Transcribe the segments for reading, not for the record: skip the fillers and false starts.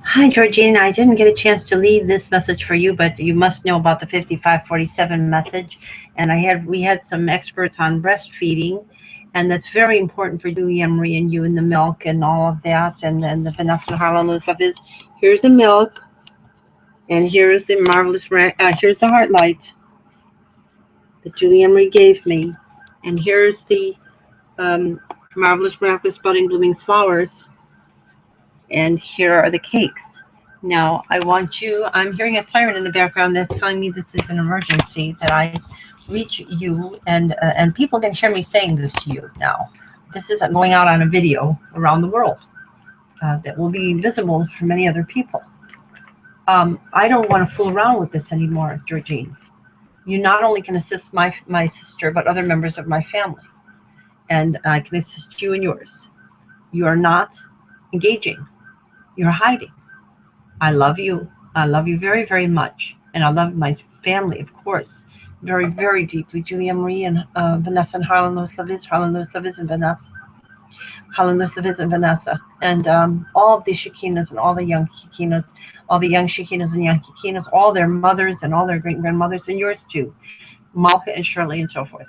Hi, Georgina. I didn't get a chance to leave this message for you, but you must know about the 5547 message. And we had some experts on breastfeeding, and that's very important for Julie Emery and you and the milk and all of that. And then the Vanessa Harlan stuff is, here's the milk, and here's the marvelous, here's the heart light that Julie Emery gave me, and here's the marvelous, miraculous, budding, blooming flowers, and here are the cakes. Now, I want you, I'm hearing a siren in the background that's telling me this is an emergency, that I reach you, and people can hear me saying this to you now. This is going out on a video around the world that will be visible for many other people. I don't want to fool around with this anymore, Georgine. You not only can assist my sister, but other members of my family. And I can assist you in yours. You are not engaging. You're hiding. I love you. I love you very, very much. And I love my family, of course, very, very deeply. Julia Marie and Vanessa and Harlan Loslaviz, and Vanessa. Harlan Loslaviz and Vanessa. And all of the Shekinahs and all the young Shekinahs, all the young Shekinahs and young Shekinahs, all their mothers and all their great-grandmothers, and yours too, Malka and Shirley and so forth.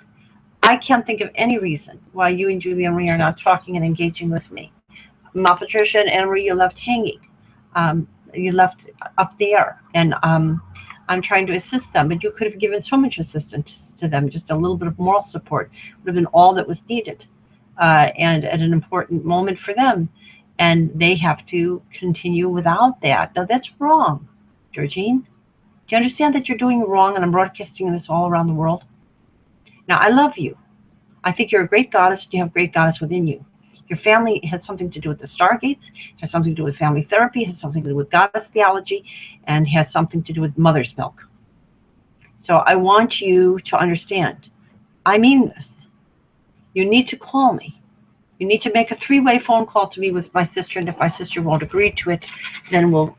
I can't think of any reason why you and Julia Marie are not talking and engaging with me. Ma Patricia and Anne Marie, you left hanging. You left up there, and I'm trying to assist them, but you could have given so much assistance to them. Just a little bit of moral support would have been all that was needed, and at an important moment for them, and they have to continue without that. Now, that's wrong, Georgine. Do you understand that you're doing wrong, and I'm broadcasting this all around the world? Now, I love you. I think you're a great goddess, and you have great goddess within you. Your family has something to do with the stargates, has something to do with family therapy, has something to do with goddess theology, and has something to do with mother's milk. So I want you to understand, I mean this. You need to call me. You need to make a three-way phone call to me with my sister, and if my sister won't agree to it, then we'll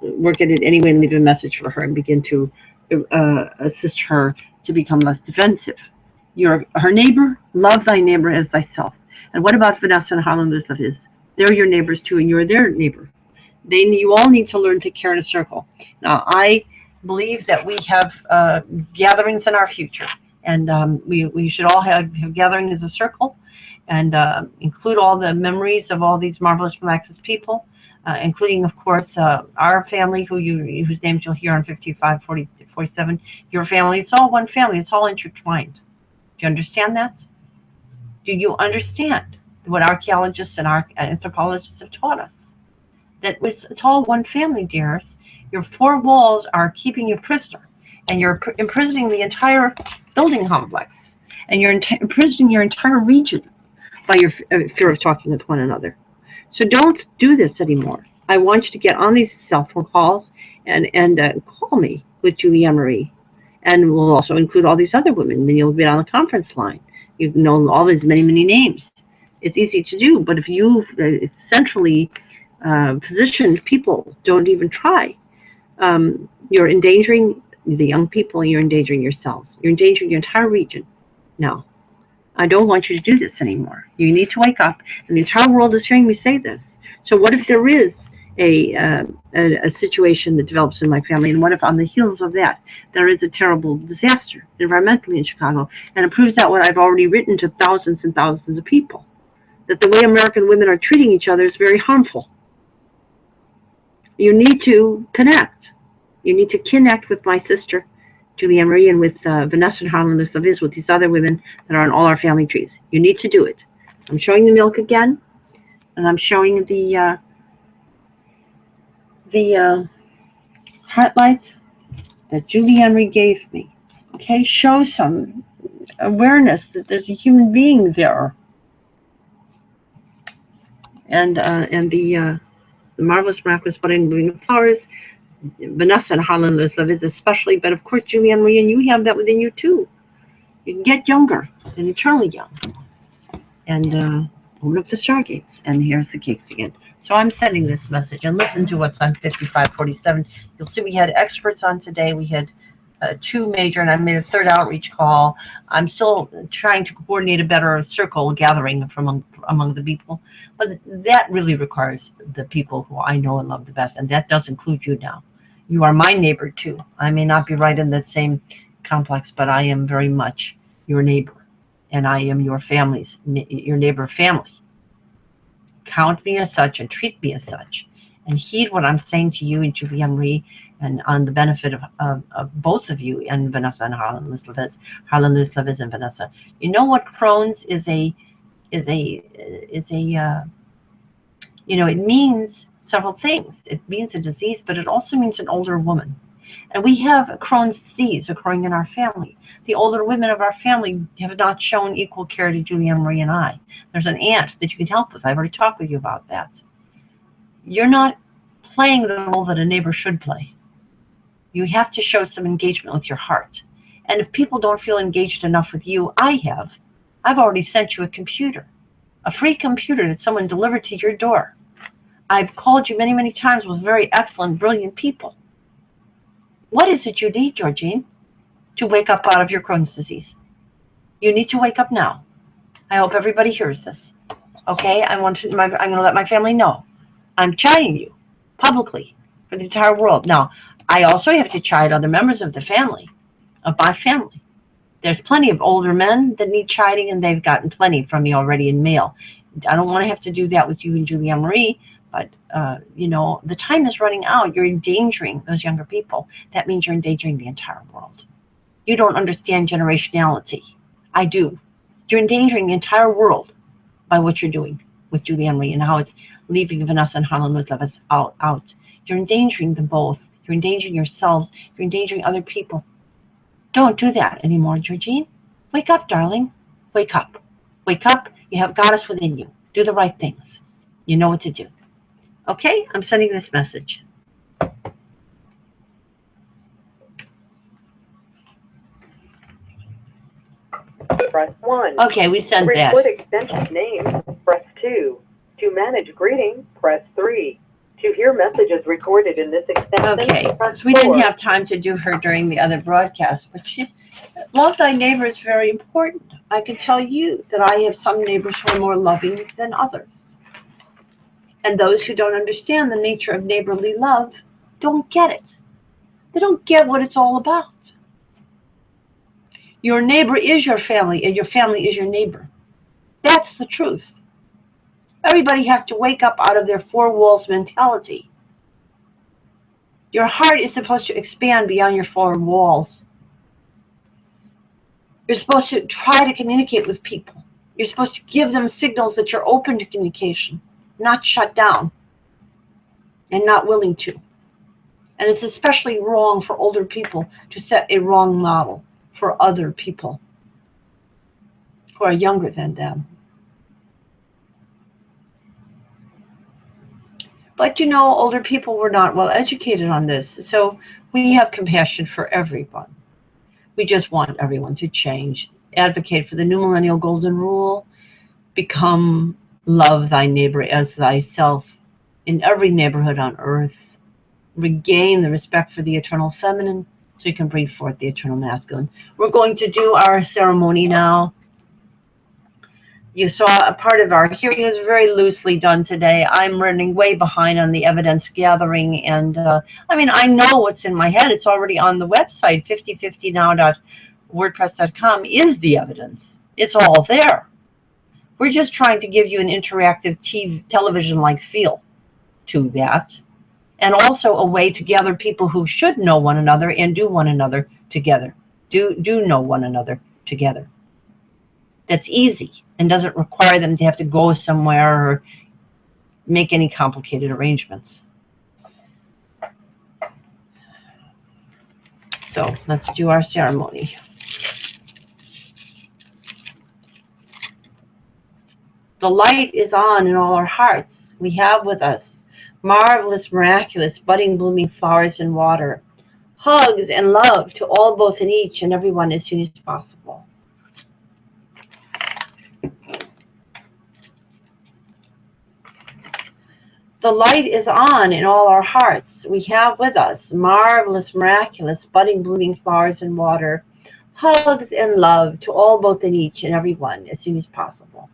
work at it anyway and leave a message for her and begin to assist her to become less defensive. You're her neighbor. Love thy neighbor as thyself. And what about Vanessa and Harlan Loslaviz? They're your neighbors too, and you're their neighbor. You all need to learn to care in a circle. Now, I believe that we have gatherings in our future, And we should all have gathering as a circle, and include all the memories of all these marvelous, miraculous people, including, of course, our family, whose names you'll hear on 55, 40, 47. Your family. It's all one family. It's all intertwined. Do you understand that? Do you understand what archaeologists and anthropologists have taught us? That it's all one family, dearest. Your four walls are keeping you prisoner, and you're imprisoning the entire building complex, and you're imprisoning your entire region by your fear of talking with one another. So don't do this anymore. I want you to get on these cell phone calls and call me with Julie Emery, and we'll also include all these other women. Then you'll get on the conference line. You know all these many names. It's easy to do, but if you centrally positioned people don't even try, you're endangering the young people, and you're endangering yourselves. You're endangering your entire region. No, I don't want you to do this anymore. You need to wake up, and the entire world is hearing me say this. So what if there is a situation that develops in my family, and what if on the heels of that there is a terrible disaster environmentally in Chicago, and it proves out what I've already written to thousands and thousands of people, that the way American women are treating each other is very harmful. You need to connect. You need to connect with my sister, Julie Emery, and with Vanessa and Harlan Liz, with these other women that are on all our family trees. You need to do it. I'm showing the milk again, and I'm showing the heart light that Julie Emery gave me. Okay, show some awareness that there's a human being there, and the marvelous, miraculous budding, moving flowers. Vanessa and Harlan Liz especially, but of course Julie Emery, and you have that within you too. You can get younger and eternally young, and open up the stargates. And here's the cakes again. So I'm sending this message, and listen to what's on 5547. You'll see we had experts on today. We had two major, and I made a third outreach call. I'm still trying to coordinate a better circle gathering from among the people, but that really requires the people who I know and love the best, and that does include you now. You are my neighbor too. I may not be right in that same complex, but I am very much your neighbor, and I am your your neighbor family. Count me as such, and treat me as such, and heed what I'm saying to you and Julie Emery, and on the benefit of both of you, and Vanessa and Harlan Liz and Vanessa. You know what Crohn's is it means several things. It means a disease, but it also means an older woman. And we have a Crohn's disease occurring in our family. The older women of our family have not shown equal care to Julie Emery and I. There's an aunt that you can help with. I've already talked with you about that. You're not playing the role that a neighbor should play. You have to show some engagement with your heart. And if people don't feel engaged enough with you, I've already sent you a computer, a free computer that someone delivered to your door. I've called you many times with very excellent, brilliant people. What is it you need, Georgine, to wake up out of your Crohn's disease? You need to wake up now. I hope everybody hears this. Okay, I'm going to let my family know. I'm chiding you publicly for the entire world. Now, I also have to chide other members of the family, of my family. There's plenty of older men that need chiding, and they've gotten plenty from me already in mail. I don't want to have to do that with you and Julie Emery, but the time is running out. You're endangering those younger people. That means you're endangering the entire world. You don't understand generationality. I do. You're endangering the entire world by what you're doing with Julie Emery and how it's leaving Vanessa and Harlan Liz out. You're endangering them both. You're endangering yourselves. You're endangering other people. Don't do that anymore, Georgine. Wake up, darling. Wake up. Wake up. You have goddess within you. Do the right things. You know what to do. Okay? I'm sending this message. Press 1. Okay, we sent that. To record extension name, press 2. To manage greeting, press 3. To hear messages recorded in this extension, okay, press so we 4. didn't have time to do her during the other broadcast, but love thy neighbor is very important. I can tell you that I have some neighbors who are more loving than others. And those who don't understand the nature of neighborly love don't get it. They don't get what it's all about. Your neighbor is your family, and your family is your neighbor. That's the truth. Everybody has to wake up out of their four walls mentality. Your heart is supposed to expand beyond your four walls. You're supposed to try to communicate with people. You're supposed to give them signals that you're open to communication, not shut down and not willing to. And it's especially wrong for older people to set a wrong model for other people who are younger than them. But you know, older people were not well educated on this, so we have compassion for everyone. We just want everyone to change, advocate for the new millennial golden rule, become love thy neighbor as thyself in every neighborhood on earth, regain the respect for the eternal feminine so you can bring forth the eternal masculine. We're going to do our ceremony now. You saw a part of our hearing is very loosely done today. I'm running way behind on the evidence gathering, and I mean, I know what's in my head. It's already on the website. 5050now.wordpress.com is the evidence. It's all there. We're just trying to give you an interactive television-like feel to that, and also a way to gather people who should know one another and do one another together. Do know one another together. That's easy and doesn't require them to have to go somewhere or make any complicated arrangements. So let's do our ceremony. The light is on in all our hearts. We have with us marvelous, miraculous, budding, blooming flowers and water. Hugs and love to all, both and each and everyone as soon as possible. The light is on in all our hearts. We have with us marvelous, miraculous, budding, blooming flowers and water. Hugs and love to all, both and each and everyone as soon as possible.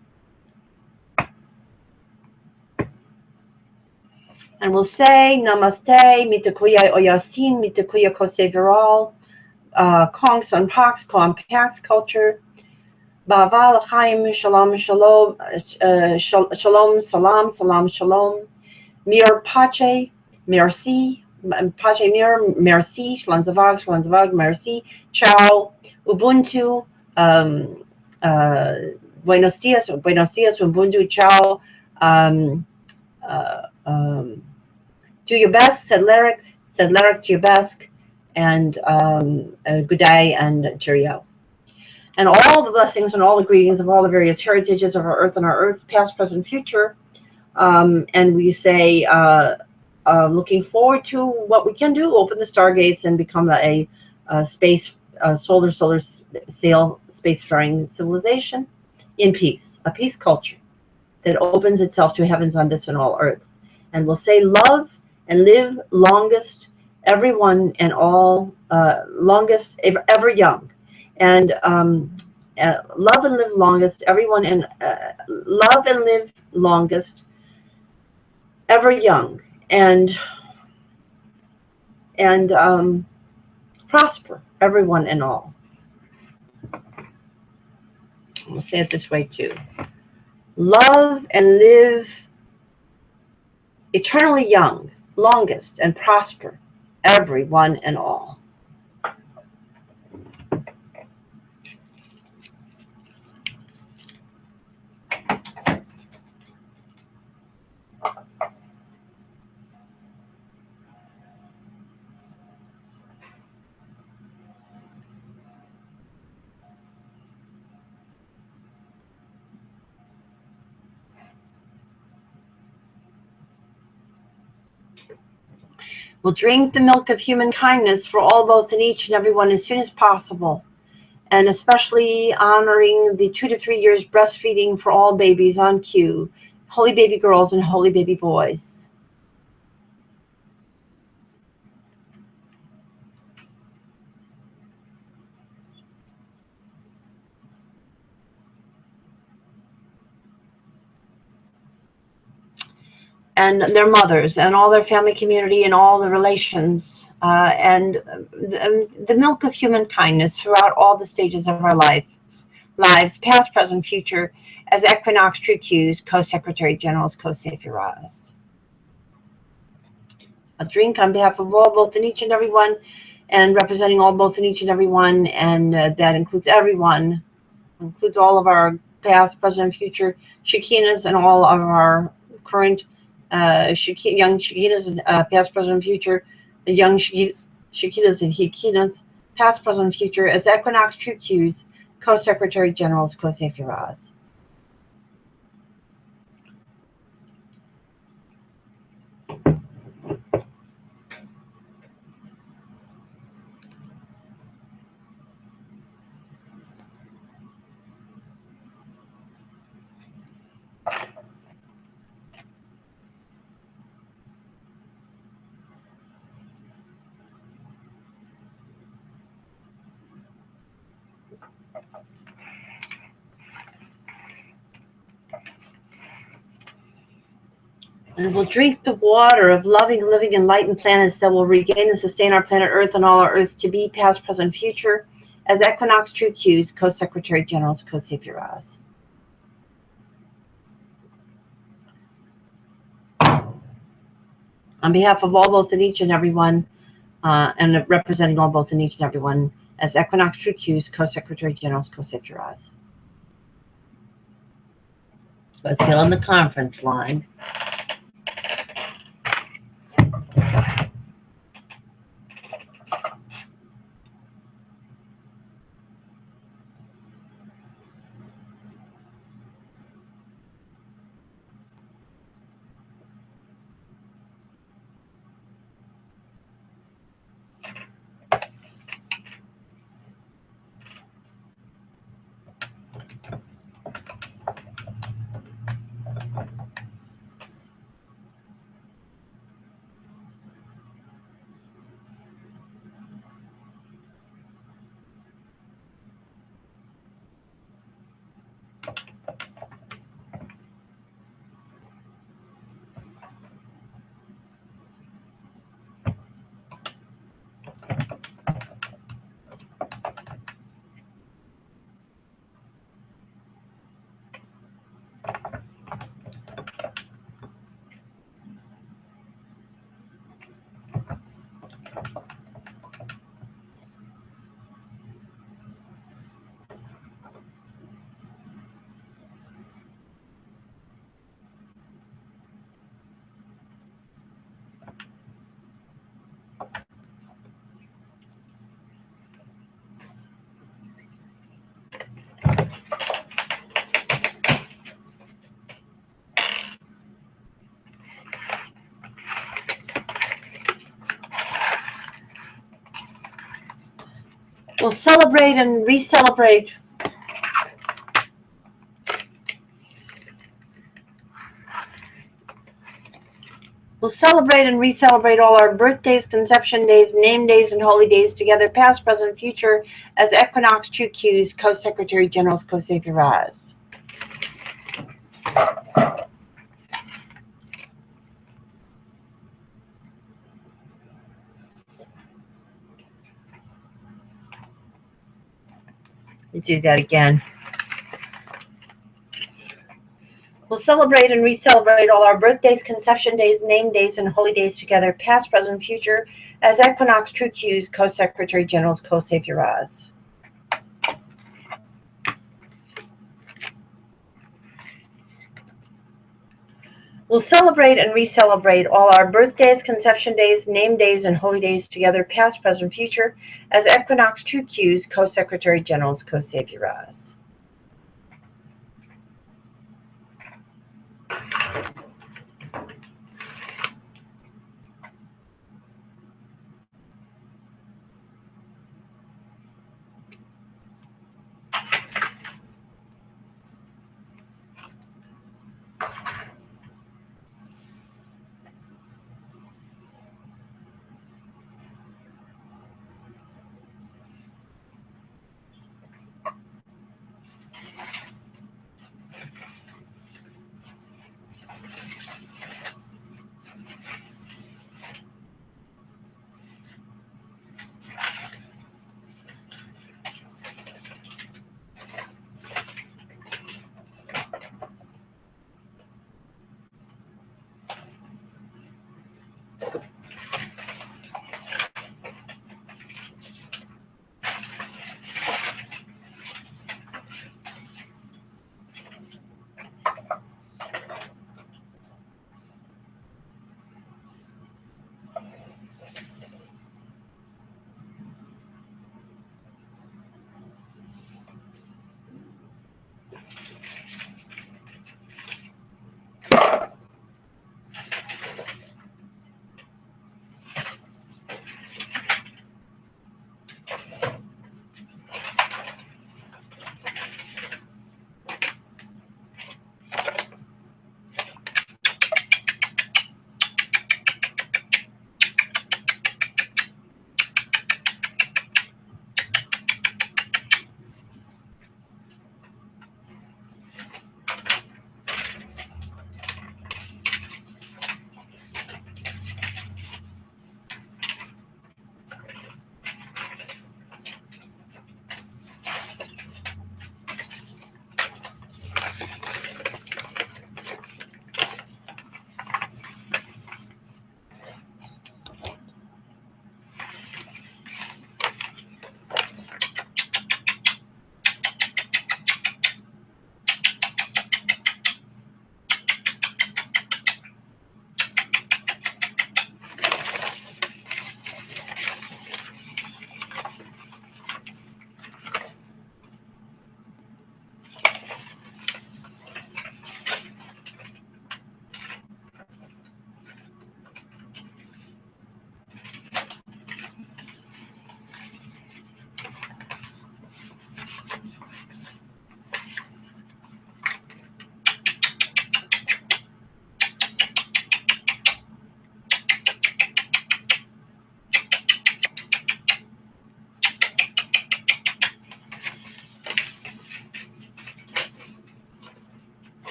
And we'll say Namaste, Mitakuya Oyasin, Mitakuya Kose Reall, Kong Sun Pax, Kong Pax Culture, Bava L'chaim, Shalom, Shalom, Shalom, Salam, Salam, Shalom, Mir Pache, Merci, Pache Mir, Merci, Shlanzavag, Shlanzavag, Merci, Ciao, Ubuntu, Buenos Dias, Ubuntu, Ciao, do your best, said Lyric, do your best, and good day and cheerio. And all the blessings and all the greetings of all the various heritages of our earth and our earth, past, present, future. And we say, looking forward to what we can do, open the stargates and become a space, solar sail, spacefaring civilization in peace, a peace culture that opens itself to heavens on this and all earth. And we'll say love and live longest, everyone and all, longest, ever young. And love and live longest, everyone, and love and live longest, ever young, and prosper, everyone and all. We'll say it this way too. Love and live eternally young, longest, and prosper, everyone and all. We'll drink the milk of human kindness for all, both and each and everyone as soon as possible, and especially honoring the 2 to 3 years breastfeeding for all babies on cue, holy baby girls and holy baby boys. And their mothers and all their family community and all the relations and the milk of human kindness throughout all the stages of our lives, past, present, future, as Equinox True Qs, Co-Secretary Generals, SZTARRISZE. A drink on behalf of all, both and each and every one, and representing all, both and each and every one, and that includes everyone, includes all of our past, present, future Shekinahs, and all of our current young Shekinahs, and past, present, future, the young Shekinahs and Shekinahs, past, present, future, as Equinox True Qs, Co-Secretary Generals, SZTARRIZZE. And we'll drink the water of loving, living, enlightened planets that will regain and sustain our planet Earth and all our Earths to be, past, present, future, as Equinox True Qs, Co-Secretary Generals, SZTARRIZZE. On behalf of all, both and each and every one, and representing all, both and each and every one, as Equinox True Qs, Co-Secretary Generals, SZTARRIZZE. Let's get on the conference line. We'll celebrate and re-celebrate. We'll celebrate and re-celebrate all our birthdays, conception days, name days, and holy days together, past, present, future, as Equinox True Qs, Co-Secretary Generals, SZTARRIZZE. Let's do that again. We'll celebrate and re-celebrate all our birthdays, conception days, name days, and holy days together, past, present, future, as Equinox True Qs, Co-Secretary Generals, SZTARRIZZE. We'll celebrate and re-celebrate all our birthdays, conception days, name days, and holy days together, past, present, future, as Equinox True Qs, Co-Secretary Generals, SZTARRIZZE.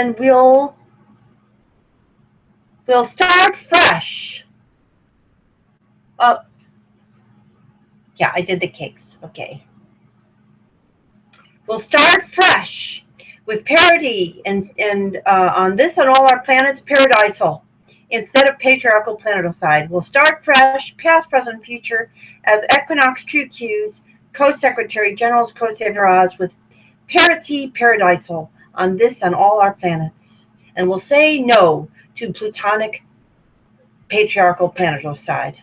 and we'll start fresh. Oh, yeah, I did the cakes. Okay. We'll start fresh with parity and on this and all our planets paradisal instead of patriarchal planeticide. We'll start fresh, past, present, future as equinox true cues, co-secretary generals, co-saviors with parity paradisal on this and all our planets. And we'll say no to plutonic patriarchal planeticide.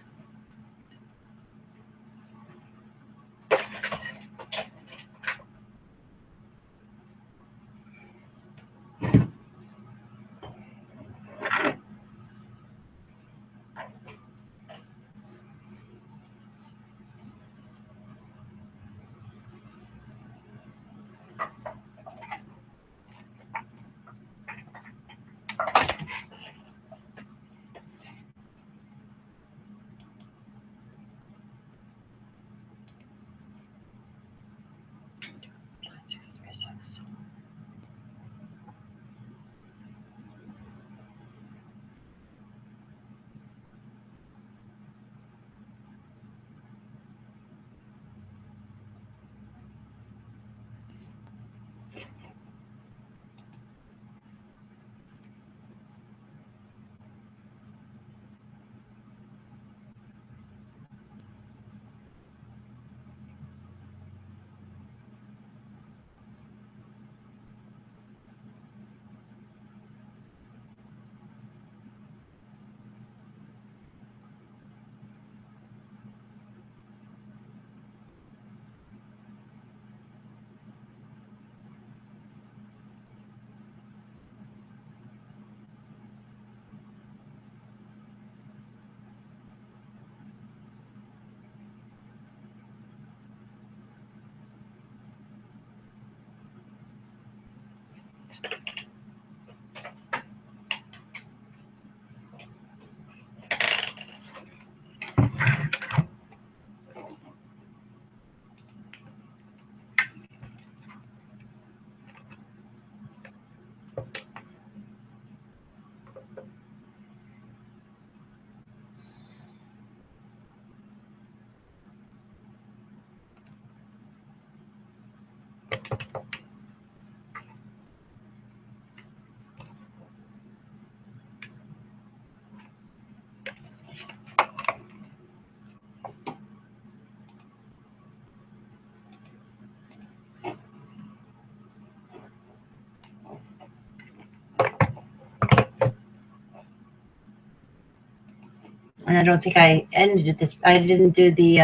And I don't think I ended this. I didn't do the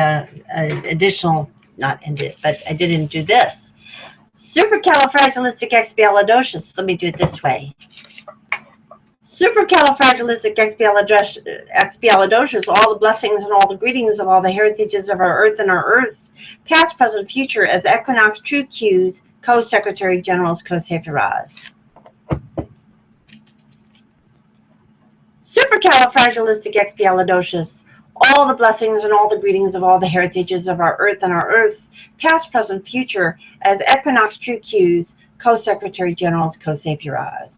additional, not ended, but I didn't do this. Supercalifragilisticexpialidocious. Let me do it this way. Supercalifragilisticexpialidocious, all the blessings and all the greetings of all the heritages of our earth and our earth, past, present, future, as equinox true cues, co-secretary generals, co-saviors. Supercalifragilisticexpialidocious, all the blessings and all the greetings of all the heritages of our earth and our earth, past, present, future, as equinox true cues, co-secretary generals, co-saviors.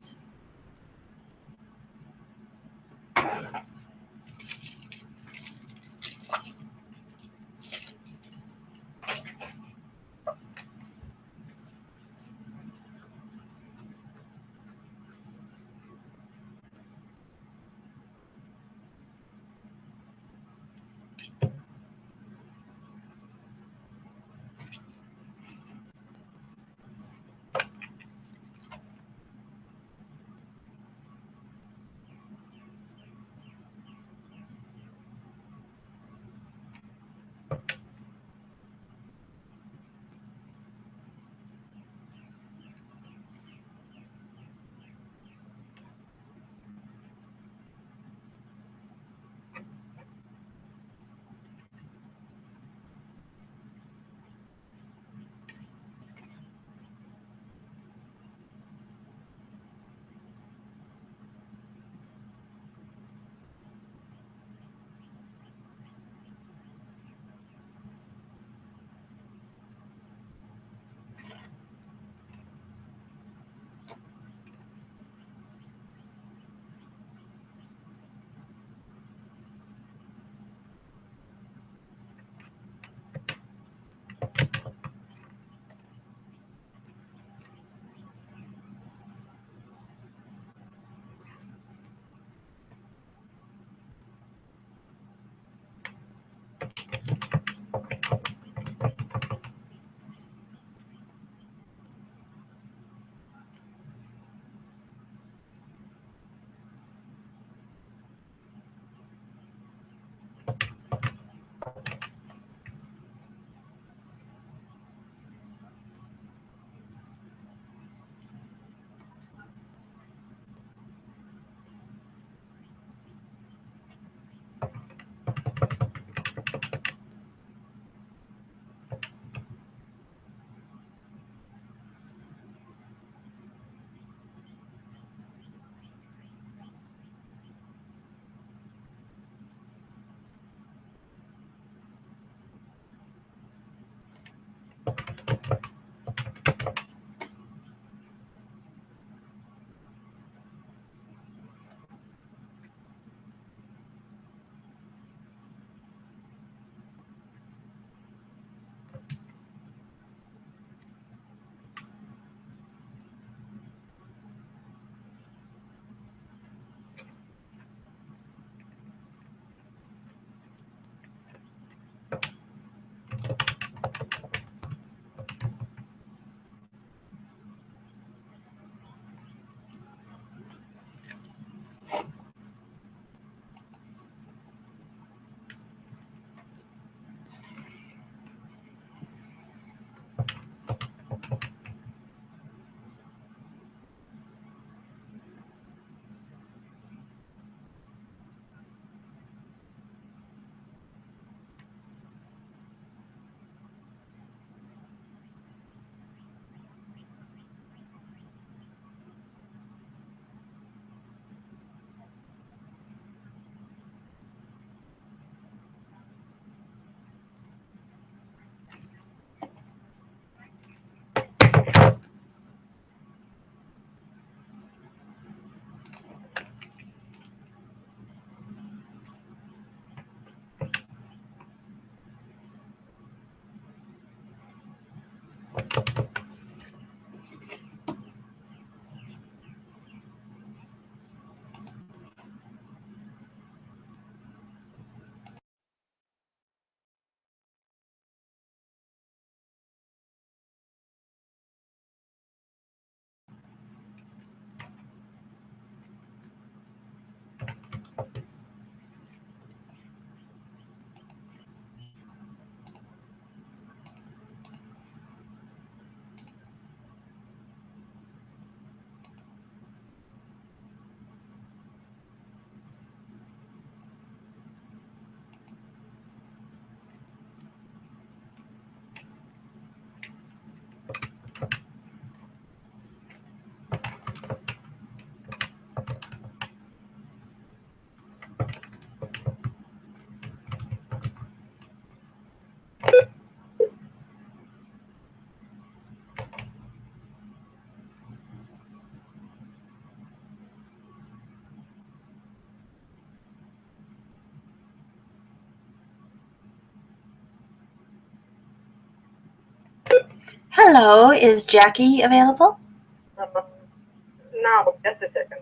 Hello, is Jackie available? No, just a second.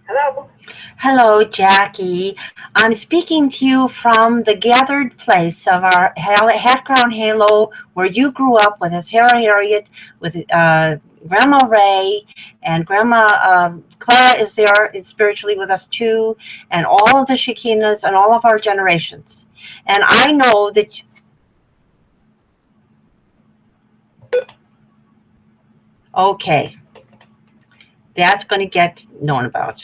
Hello? Hello, Jackie. I'm speaking to you from the gathered place of our half-crown halo where you grew up with us, Harriet, with Grandma Ray, and Grandma Clara is there spiritually with us too, and all of the Shekinahs and all of our generations. And I know that... Okay, that's going to get known about.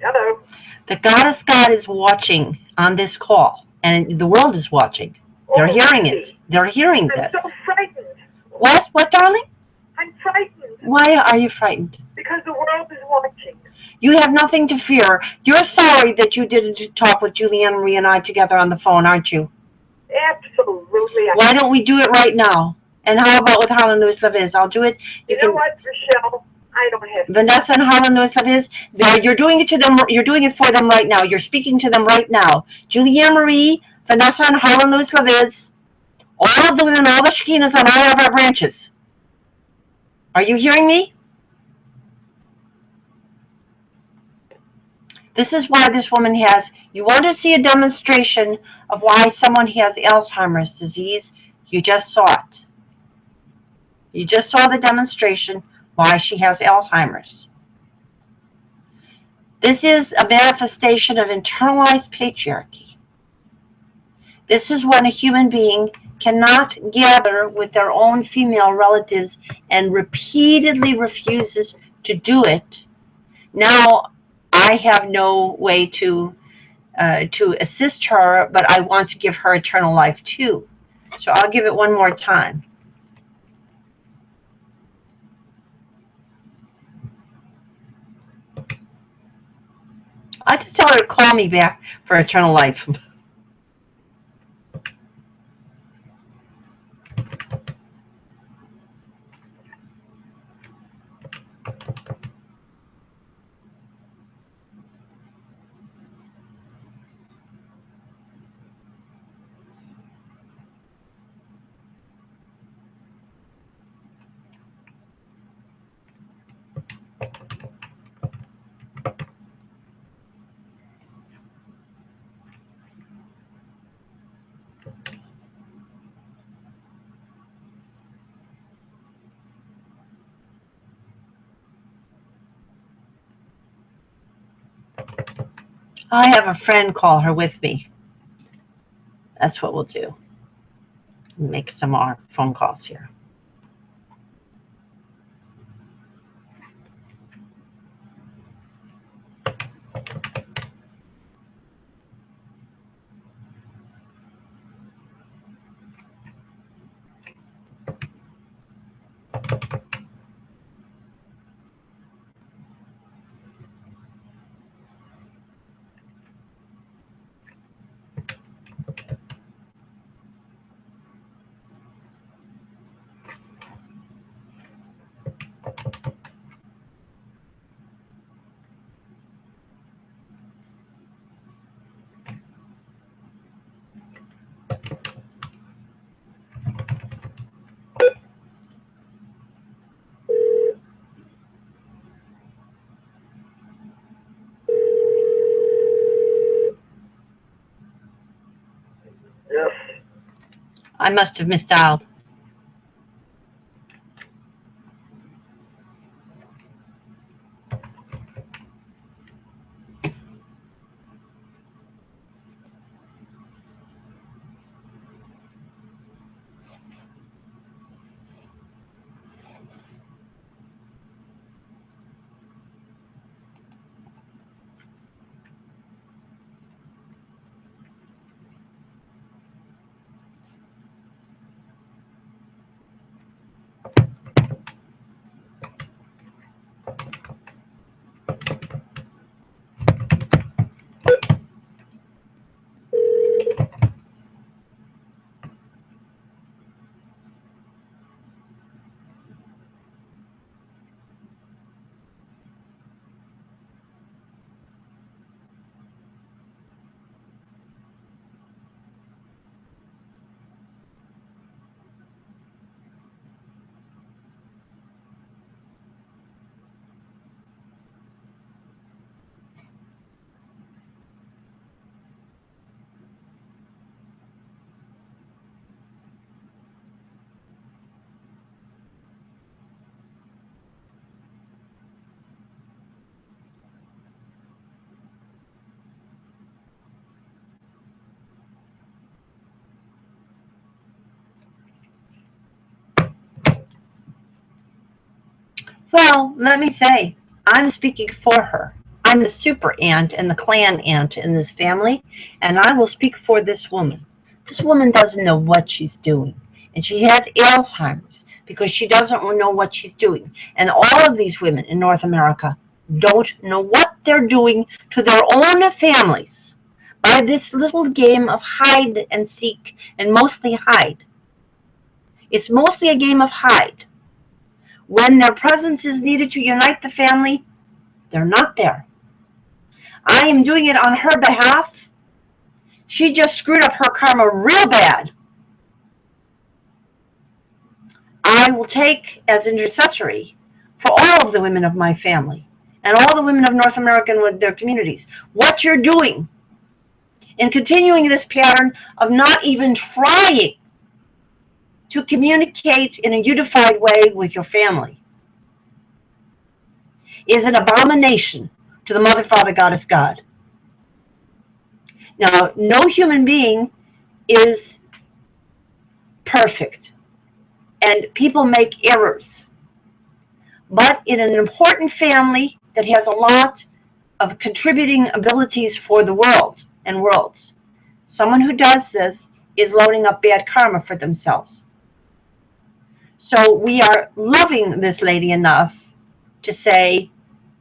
Hello? The Goddess God is watching on this call, and the world is watching. They're hearing it. They're hearing this. I'm so frightened. What? What, darling? I'm frightened. Why are you frightened? Because the world is watching. You have nothing to fear. You're sorry that you didn't talk with Julianne Marie and I together on the phone, aren't you? Absolutely. Why don't we do it right now? And how about with Harlan Lewis Leviz? I'll do it. You know what, Rochelle? I don't have Vanessa and Harlan Lewis Leviz, you're doing it to them. You're doing it for them right now. You're speaking to them right now. Julianne Marie, Vanessa and Harlan Lewis Leviz, all of them and all the Shekinahs on all of our branches. Are you hearing me? This is why this woman has, you want to see a demonstration of why someone has Alzheimer's disease, you just saw it. You just saw the demonstration why she has Alzheimer's. This is a manifestation of internalized patriarchy. This is when a human being cannot gather with their own female relatives and repeatedly refuses to do it. Now, I have no way to assist her, but I want to give her eternal life too. So I'll give it one more time. I just tell her to call me back for eternal life. I have a friend call her with me. That's what we'll do. Make some more phone calls here. I must have misdialed. Well, let me say, I'm speaking for her. I'm the super aunt and the clan aunt in this family, and I will speak for this woman. This woman doesn't know what she's doing, and she has Alzheimer's because she doesn't know what she's doing. And all of these women in North America don't know what they're doing to their own families by this little game of hide and seek, and mostly hide. It's mostly a game of hide. When their presence is needed to unite the family, they're not there. I am doing it on her behalf. She just screwed up her karma real bad. I will take as intercessory for all of the women of my family and all the women of North America and with their communities what you're doing in continuing this pattern of not even trying to communicate in a unified way with your family is an abomination to the Mother, Father, Goddess, God. Now, no human being is perfect, and people make errors. But in an important family that has a lot of contributing abilities for the world and worlds, someone who does this is loading up bad karma for themselves. So we are loving this lady enough to say,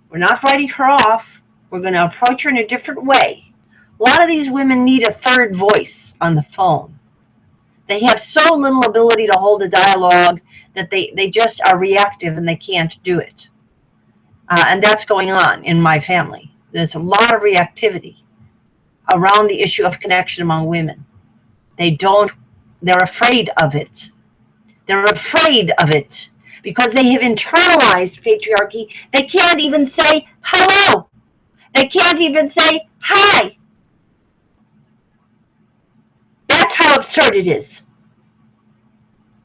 we're not writing her off. We're going to approach her in a different way. A lot of these women need a third voice on the phone. They have so little ability to hold a dialogue that they just are reactive and they can't do it. And that's going on in my family. There's a lot of reactivity around the issue of connection among women. They're afraid of it. They're afraid of it because they have internalized patriarchy. They can't even say hello. They can't even say hi. That's how absurd it is.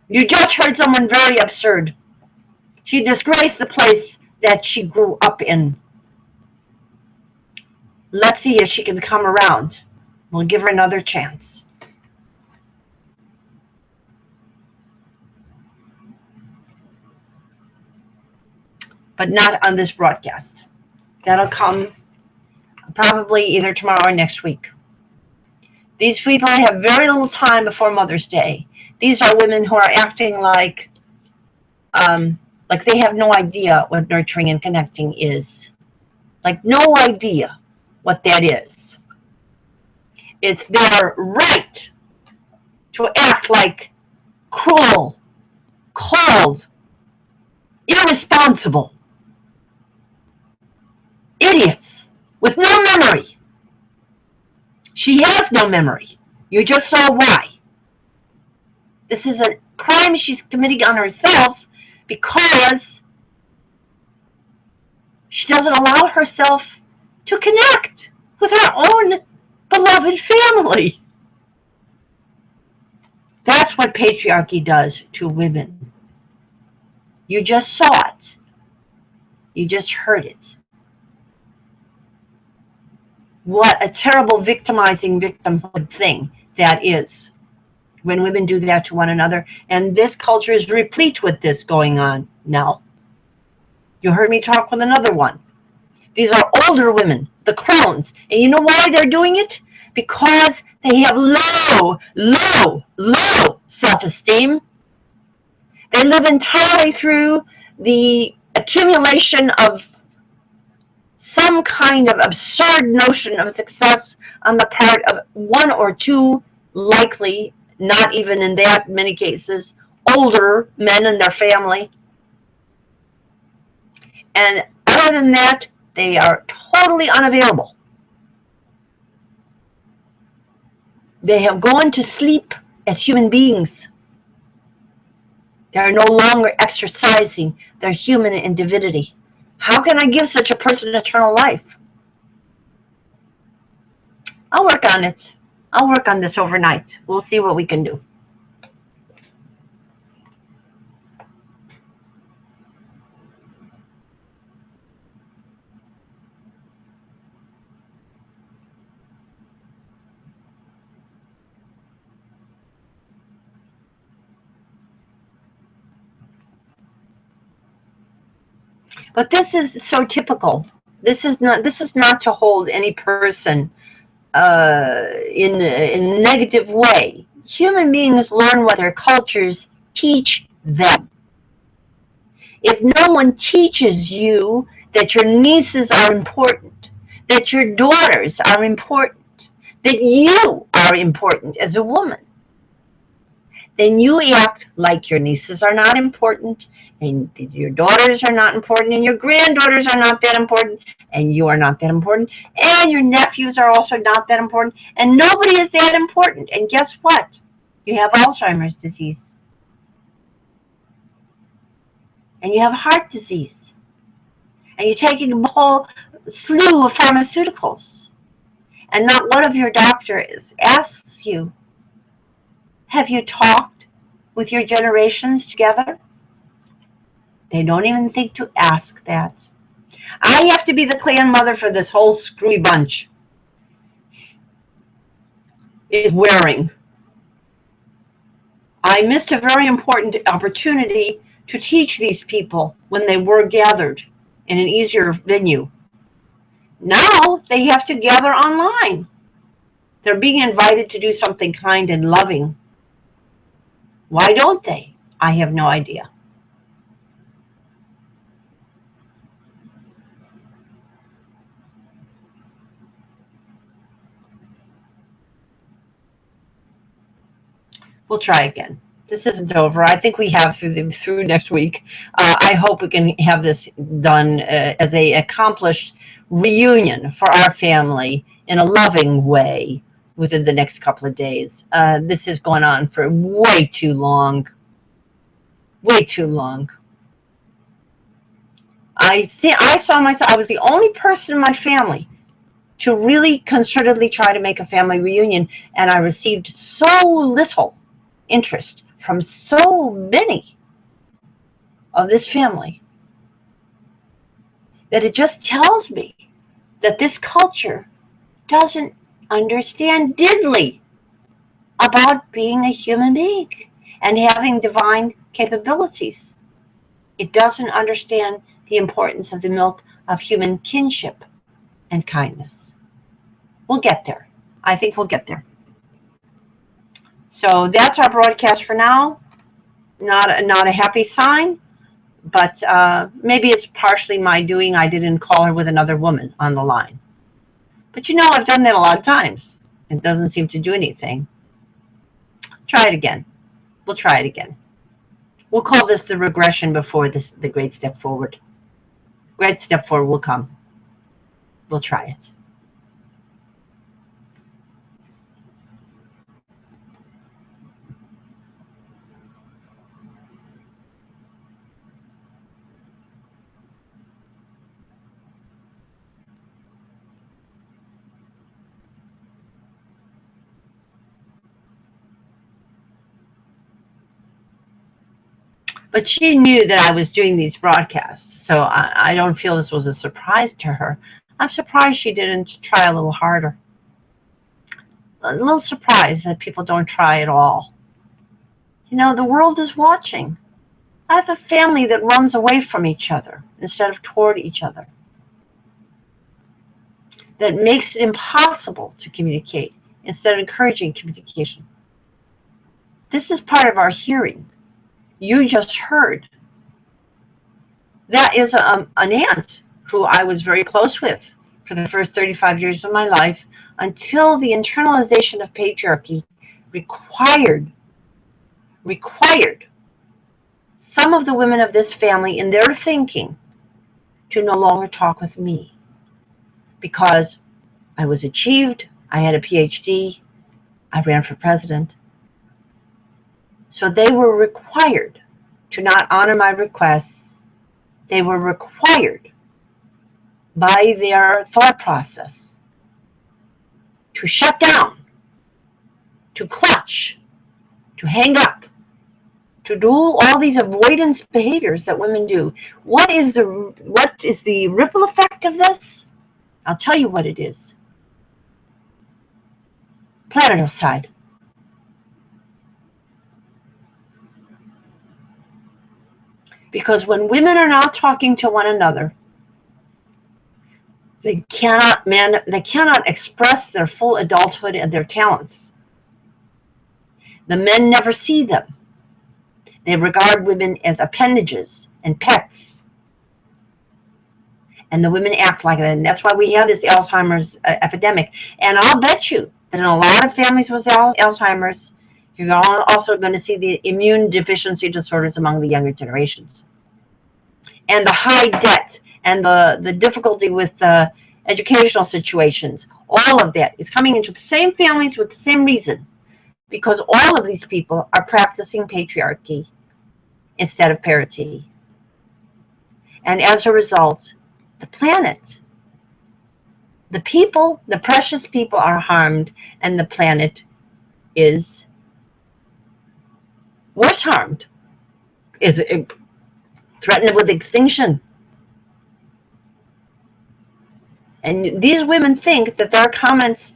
You just heard someone very absurd. She disgraced the place that she grew up in. Let's see if she can come around. We'll give her another chance. But not on this broadcast. That'll come probably either tomorrow or next week. These people have very little time before Mother's Day. These are women who are acting like they have no idea what nurturing and connecting is. Like no idea what that is. It's their right to act like cruel, cold, irresponsible idiots with no memory. She has no memory. You just saw why. This is a crime she's committing on herself because she doesn't allow herself to connect with her own beloved family. That's what patriarchy does to women. You just saw it. You just heard it. What a terrible victimizing victimhood thing that is when women do that to one another. And this culture is replete with this going on now. You heard me talk with another one. These are older women, the crones. And you know why they're doing it? Because they have low self-esteem. They live entirely through the accumulation of some kind of absurd notion of success on the part of one or two, likely, not even in that many cases, older men in their family. And other than that, they are totally unavailable. They have gone to sleep as human beings. They are no longer exercising their human indivinity. How can I give such a person eternal life? I'll work on it. I'll work on this overnight. We'll see what we can do. But this is so typical. This is not to hold any person in a negative way. Human beings learn what their cultures teach them. If no one teaches you that your nieces are important, that your daughters are important, that you are important as a woman, then you act like your nieces are not important, and your daughters are not important, and your granddaughters are not that important, and you are not that important, and your nephews are also not that important, and nobody is that important. And guess what? You have Alzheimer's disease. And you have heart disease. And you're taking a whole slew of pharmaceuticals. And not one of your doctors asks you, have you talked with your generations together? They don't even think to ask that. I have to be the clan mother for this whole screwy bunch. It's wearing. I missed a very important opportunity to teach these people when they were gathered in an easier venue. Now they have to gather online. They're being invited to do something kind and loving. Why don't they? I have no idea. We'll try again. This isn't over. I think we have through next week. I hope we can have this done as a accomplished reunion for our family in a loving way within the next couple of days. This has gone on for way too long. Way too long. I saw myself, I was the only person in my family to really concertedly try to make a family reunion, and I received so little interest from so many of this family that it just tells me that this culture doesn't understand diddly about being a human being and having divine capabilities. It doesn't understand the importance of the milk of human kinship and kindness. We'll get there. I think we'll get there. So that's our broadcast for now. Not a happy sign, but maybe it's partially my doing. I didn't call her with another woman on the line. But you know, I've done that a lot of times. It doesn't seem to do anything. Try it again. We'll try it again. We'll call this the regression before the great step forward. Great step forward will come. We'll try it. But she knew that I was doing these broadcasts, so I don't feel this was a surprise to her. I'm surprised she didn't try a little harder. A little surprised that people don't try at all. You know, the world is watching. I have a family that runs away from each other instead of toward each other. That makes it impossible to communicate instead of encouraging communication. This is part of our hearing. You just heard. That is an aunt who I was very close with for the first 35 years of my life, until the internalization of patriarchy required some of the women of this family in their thinking to no longer talk with me, because I was achieved, I had a PhD, I ran for president. So they were required to not honor my requests. They were required by their thought process to shut down, to clutch, to hang up, to do all these avoidance behaviors that women do. What is the ripple effect of this? I'll tell you what it is. Planeticide. Because when women are not talking to one another, they cannot express their full adulthood and their talents. The men never see them. They regard women as appendages and pets. And the women act like that. And that's why we have this Alzheimer's epidemic. And I'll bet you that in a lot of families with Alzheimer's, you're also going to see the immune deficiency disorders among the younger generations. And the high debt and the difficulty with educational situations, all of that is coming into the same families with the same reason. Because all of these people are practicing patriarchy instead of parity. And as a result, the planet, the people, the precious people are harmed, and the planet is worse harmed, is threatened with extinction. And these women think that their comments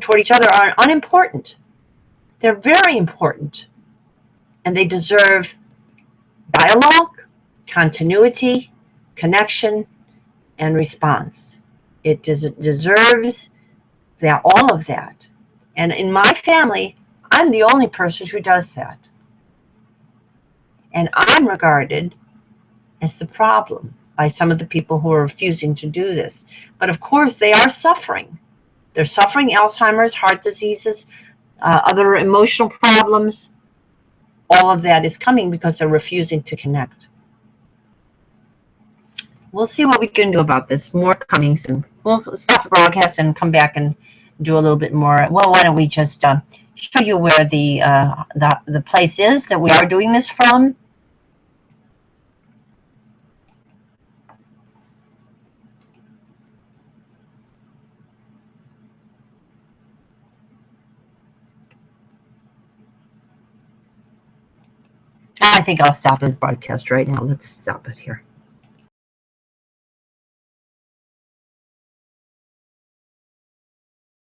toward each other are unimportant. They're very important. And they deserve dialogue, continuity, connection, and response. It deserves that, all of that. And in my family, I'm the only person who does that. And I'm regarded as the problem by some of the people who are refusing to do this. But of course, they are suffering. They're suffering Alzheimer's, heart diseases, other emotional problems. All of that is coming because they're refusing to connect. We'll see what we can do about this. More coming soon. We'll stop the broadcast and come back and do a little bit more. Well, why don't we just show you where the place is that we are doing this from. I think I'll stop this broadcast right now. Let's stop it here.